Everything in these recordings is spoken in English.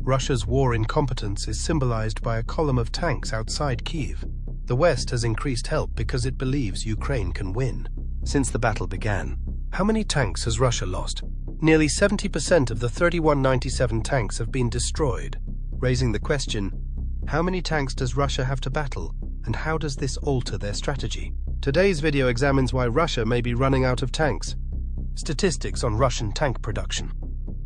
Russia's war incompetence is symbolized by a column of tanks outside Kyiv. The West has increased help because it believes Ukraine can win. Since the battle began, how many tanks has Russia lost? Nearly 70% of the 3197 tanks have been destroyed, raising the question, how many tanks does Russia have to battle, and how does this alter their strategy? Today's video examines why Russia may be running out of tanks. Statistics on Russian tank production.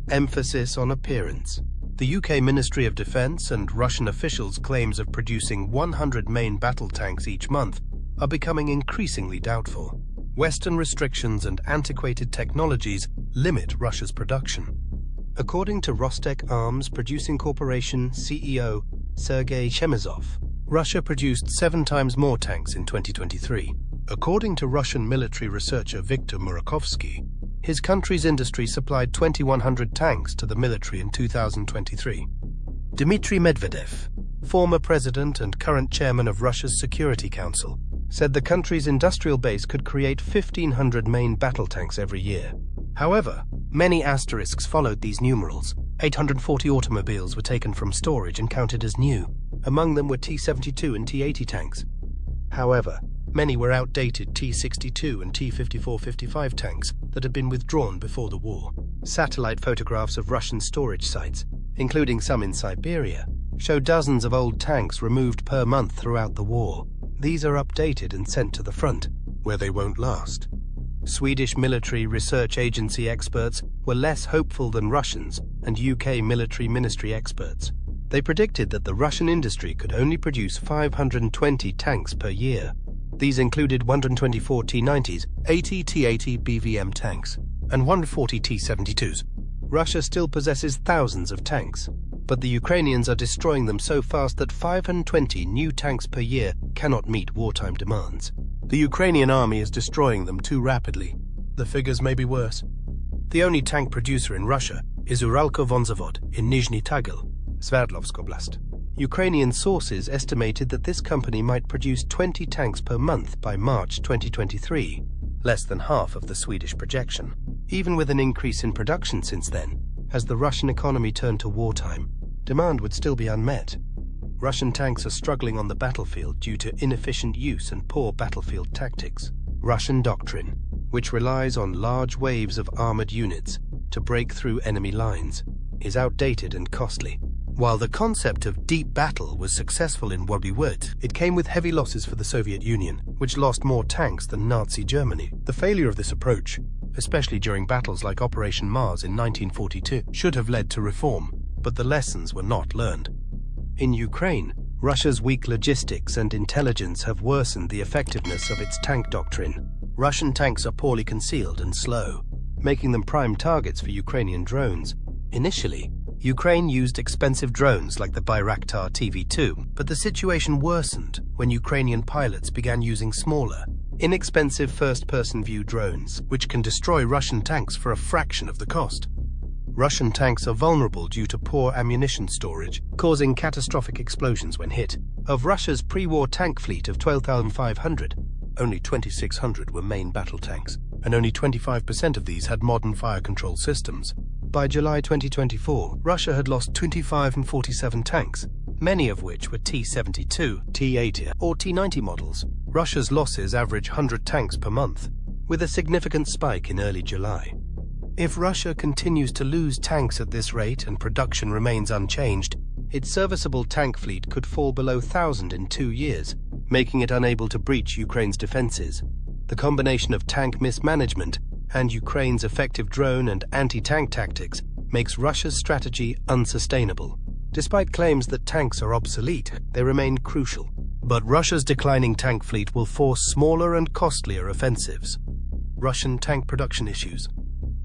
Emphasis on appearance. The UK Ministry of Defence and Russian officials' claims of producing 100 main battle tanks each month are becoming increasingly doubtful. Western restrictions and antiquated technologies limit Russia's production. According to Rostec Arms Producing Corporation CEO Sergei Chemezov, Russia produced 7 times more tanks in 2023. According to Russian military researcher Viktor Murakovsky, his country's industry supplied 2,100 tanks to the military in 2023. Dmitry Medvedev, former president and current chairman of Russia's Security Council, said the country's industrial base could create 1,500 main battle tanks every year. However, many asterisks followed these numerals. 840 automobiles were taken from storage and counted as new. Among them were T-72 and T-80 tanks. However, many were outdated T-62 and T-54-55 tanks that had been withdrawn before the war. Satellite photographs of Russian storage sites, including some in Siberia, show dozens of old tanks removed per month throughout the war. These are updated and sent to the front, where they won't last. Swedish military research agency experts were less hopeful than Russians and UK military ministry experts. They predicted that the Russian industry could only produce 520 tanks per year. These included 124 T-90s, 80 T-80 BVM tanks, and 140 T-72s. Russia still possesses thousands of tanks, but the Ukrainians are destroying them so fast that 520 new tanks per year cannot meet wartime demands. The Ukrainian army is destroying them too rapidly. The figures may be worse. The only tank producer in Russia is Uralko-Vonzavod in Nizhny Tagil, Sverdlovsk Oblast. Ukrainian sources estimated that this company might produce 20 tanks per month by March 2023, less than half of the Swedish projection. Even with an increase in production since then, as the Russian economy turned to wartime, demand would still be unmet. Russian tanks are struggling on the battlefield due to inefficient use and poor battlefield tactics. Russian doctrine, which relies on large waves of armored units to break through enemy lines, is outdated and costly. While the concept of deep battle was successful in World War I, it came with heavy losses for the Soviet Union, which lost more tanks than Nazi Germany. The failure of this approach, especially during battles like Operation Mars in 1942, should have led to reform, but the lessons were not learned. In Ukraine, Russia's weak logistics and intelligence have worsened the effectiveness of its tank doctrine. Russian tanks are poorly concealed and slow, making them prime targets for Ukrainian drones. Initially, Ukraine used expensive drones like the Bayraktar TV-2, but the situation worsened when Ukrainian pilots began using smaller, inexpensive first-person view drones, which can destroy Russian tanks for a fraction of the cost. Russian tanks are vulnerable due to poor ammunition storage, causing catastrophic explosions when hit. Of Russia's pre-war tank fleet of 12,500, only 2,600 were main battle tanks, and only 25% of these had modern fire control systems. By July 2024, Russia had lost 25 and 47 tanks, many of which were T-72, T-80 or T-90 models. Russia's losses average 100 tanks per month, with a significant spike in early July. If Russia continues to lose tanks at this rate and production remains unchanged, its serviceable tank fleet could fall below 1,000 in 2 years, making it unable to breach Ukraine's defenses. The combination of tank mismanagement and Ukraine's effective drone and anti-tank tactics makes Russia's strategy unsustainable. Despite claims that tanks are obsolete, they remain crucial. But Russia's declining tank fleet will force smaller and costlier offensives. Russian tank production issues.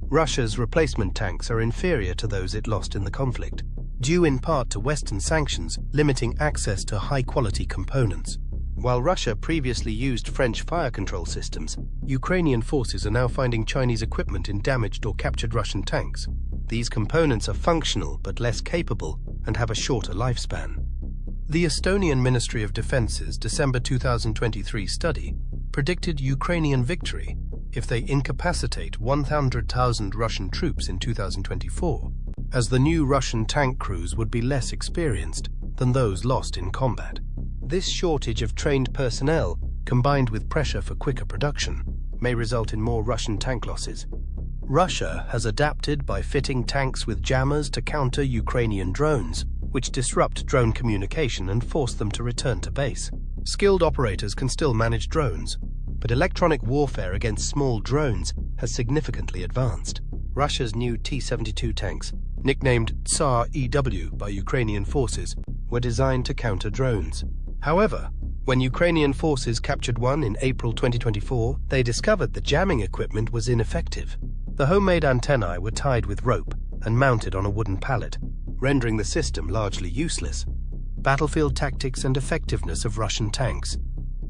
Russia's replacement tanks are inferior to those it lost in the conflict, due in part to Western sanctions limiting access to high-quality components. While Russia previously used French fire control systems, Ukrainian forces are now finding Chinese equipment in damaged or captured Russian tanks. These components are functional but less capable and have a shorter lifespan. The Estonian Ministry of Defence's December 2023 study predicted Ukrainian victory if they incapacitate 100,000 Russian troops in 2024 as the new Russian tank crews would be less experienced than those lost in combat. This shortage of trained personnel, combined with pressure for quicker production, may result in more Russian tank losses. Russia has adapted by fitting tanks with jammers to counter Ukrainian drones, which disrupt drone communication and force them to return to base. Skilled operators can still manage drones, but electronic warfare against small drones has significantly advanced. Russia's new T-72 tanks, nicknamed Tsar EW by Ukrainian forces, were designed to counter drones. However, when Ukrainian forces captured one in April 2024, they discovered the jamming equipment was ineffective. The homemade antennae were tied with rope and mounted on a wooden pallet, rendering the system largely useless. Battlefield tactics and effectiveness of Russian tanks.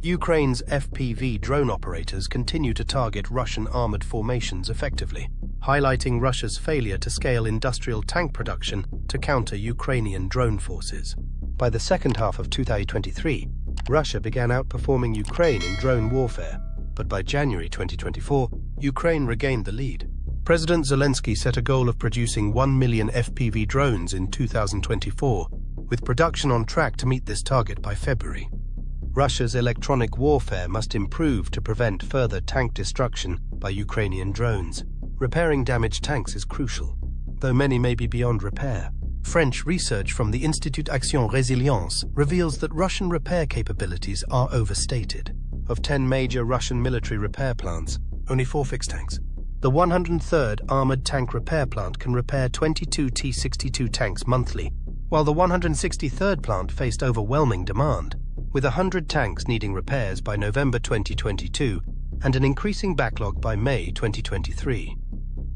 Ukraine's FPV drone operators continue to target Russian armored formations effectively, highlighting Russia's failure to scale industrial tank production to counter Ukrainian drone forces. By the second half of 2023, Russia began outperforming Ukraine in drone warfare, but by January 2024, Ukraine regained the lead. President Zelensky set a goal of producing 1 million FPV drones in 2024, with production on track to meet this target by February. Russia's electronic warfare must improve to prevent further tank destruction by Ukrainian drones. Repairing damaged tanks is crucial, though many may be beyond repair. French research from the Institut Action Résilience reveals that Russian repair capabilities are overstated. Of 10 major Russian military repair plants, only 4 fix tanks. The 103rd Armored Tank Repair Plant can repair 22 T-62 tanks monthly, while the 163rd plant faced overwhelming demand, with 100 tanks needing repairs by November 2022 and an increasing backlog by May 2023.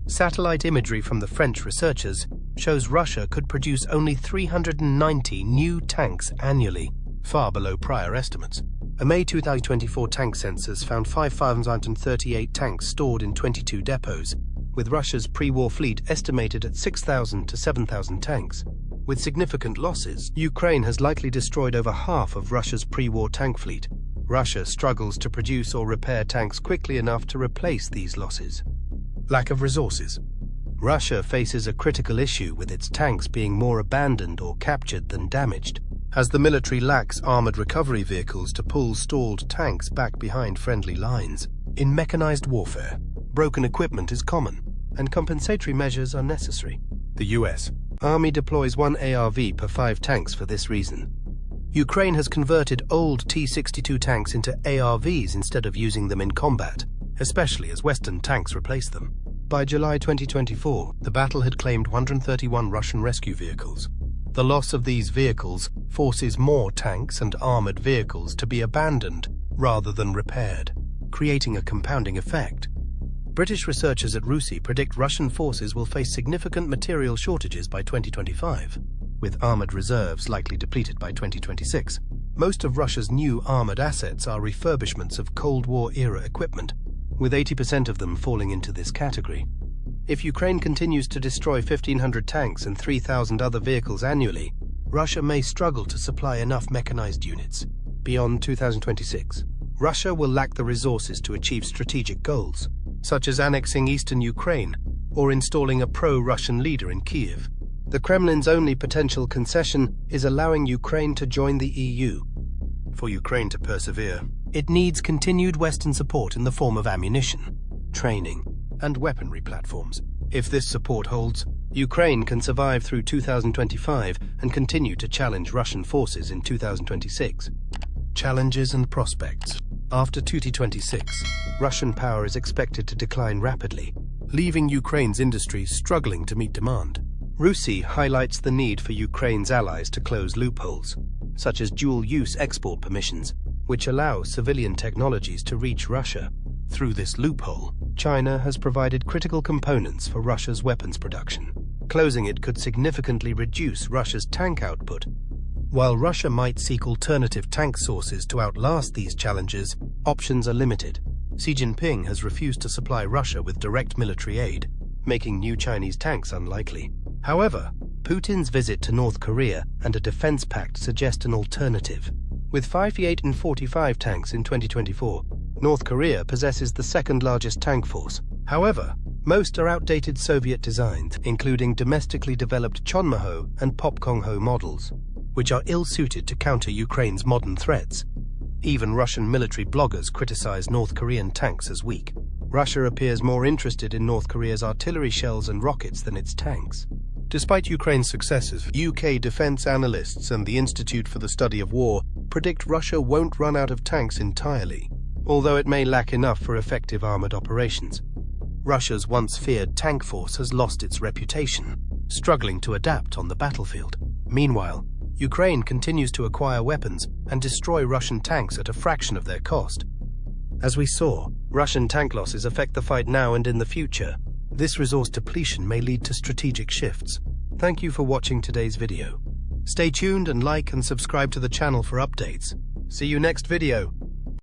Satellite imagery from the French researchers shows Russia could produce only 390 new tanks annually, far below prior estimates. A May 2024 tank census found 5,038 tanks stored in 22 depots, with Russia's pre-war fleet estimated at 6,000 to 7,000 tanks. With significant losses, Ukraine has likely destroyed over half of Russia's pre-war tank fleet. Russia struggles to produce or repair tanks quickly enough to replace these losses. Lack of resources. Russia faces a critical issue with its tanks being more abandoned or captured than damaged, as the military lacks armored recovery vehicles to pull stalled tanks back behind friendly lines. In mechanized warfare, broken equipment is common, and compensatory measures are necessary. The U.S. Army deploys 1 ARV per 5 tanks for this reason. Ukraine has converted old T-62 tanks into ARVs instead of using them in combat, especially as Western tanks replace them. By July 2024, the battle had claimed 131 Russian rescue vehicles. The loss of these vehicles forces more tanks and armored vehicles to be abandoned rather than repaired, creating a compounding effect. British researchers at RUSI predict Russian forces will face significant material shortages by 2025, with armored reserves likely depleted by 2026. Most of Russia's new armored assets are refurbishments of Cold War-era equipment, with 80% of them falling into this category. If Ukraine continues to destroy 1,500 tanks and 3,000 other vehicles annually, Russia may struggle to supply enough mechanized units. Beyond 2026, Russia will lack the resources to achieve strategic goals, such as annexing eastern Ukraine or installing a pro-Russian leader in Kyiv. The Kremlin's only potential concession is allowing Ukraine to join the EU. For Ukraine to persevere, it needs continued Western support in the form of ammunition, training, and weaponry platforms. If this support holds, Ukraine can survive through 2025 and continue to challenge Russian forces in 2026. Challenges and prospects. After 2026, Russian power is expected to decline rapidly, leaving Ukraine's industries struggling to meet demand. RUSI highlights the need for Ukraine's allies to close loopholes, such as dual-use export permissions, which allow civilian technologies to reach Russia. Through this loophole, China has provided critical components for Russia's weapons production. Closing it could significantly reduce Russia's tank output. While Russia might seek alternative tank sources to outlast these challenges, options are limited. Xi Jinping has refused to supply Russia with direct military aid, making new Chinese tanks unlikely. However, Putin's visit to North Korea and a defense pact suggest an alternative. With 58 and 45 tanks in 2024, North Korea possesses the second largest tank force. However, Most are outdated Soviet designs, including domestically developed Chonmaho and Popkongho models, which are ill-suited to counter Ukraine's modern threats. Even Russian military bloggers criticize North Korean tanks as weak. Russia appears more interested in North Korea's artillery shells and rockets than its tanks. Despite Ukraine's successes, UK defense analysts and the Institute for the Study of War predict Russia won't run out of tanks entirely, although it may lack enough for effective armored operations. Russia's once feared tank force has lost its reputation, struggling to adapt on the battlefield. Meanwhile, Ukraine continues to acquire weapons and destroy Russian tanks at a fraction of their cost. As we saw, Russian tank losses affect the fight now and in the future. This resource depletion may lead to strategic shifts. Thank you for watching today's video. Stay tuned and like and subscribe to the channel for updates. See you next video.